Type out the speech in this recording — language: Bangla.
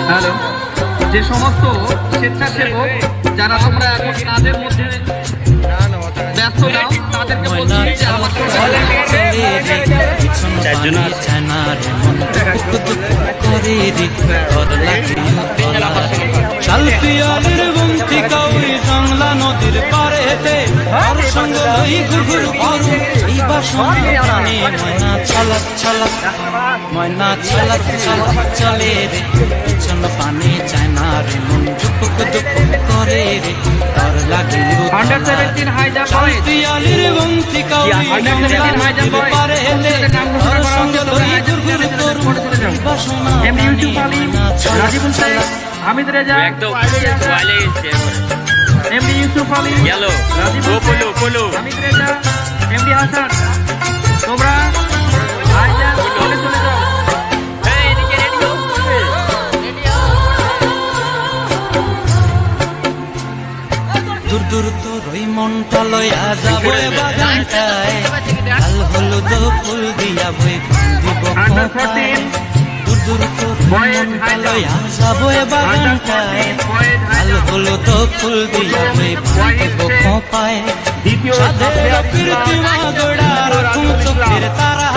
হ্যালো, যে সমস্ত স্বেচ্ছাসেবক যারা তোমরা এখন কাজের মধ্যে ব্যস্ত নাও তাদেরকে বলছি যে আমার শালপিয়ালের বংশী কাউরি জংলা নদীর পারেতে আর সঙ্গ লই ঘুরঘুর করু এই বাসনে ময়না ছলক ছলক ময়না ছলক ছলক চলে রে পিছন পানি চায় না রে মন দুপুক দুপুক করে রে তার লাগে শালপিয়ালের বংশী কাউরি জংলা নদীর পারেতে আর সঙ্গ লই ঘুরঘুর করু এই বাসনে ময়না ছলক ছলক হামিদ রেজা একদম ওয়ালে গেছে এমডি ইউসুফ আলী গেল polo polo Hamid Reza MD Hasan তোমরা আইজা চলে চলে যাও এই এদিকে রেডি হও দূর দূর তোর ওই মনটা লইয়া যাবো বাগানটায় লাল হলুদ ফুল দিয়া বই দিব খোঁপায় দূর দূর তোর মনটা লইয়া যাবো বাগানটায় লাল হলুদ ফুল দিয়া বই দিব খোঁপায় সাধের প্রীতি মাগড়া রাখুন চোখের তারা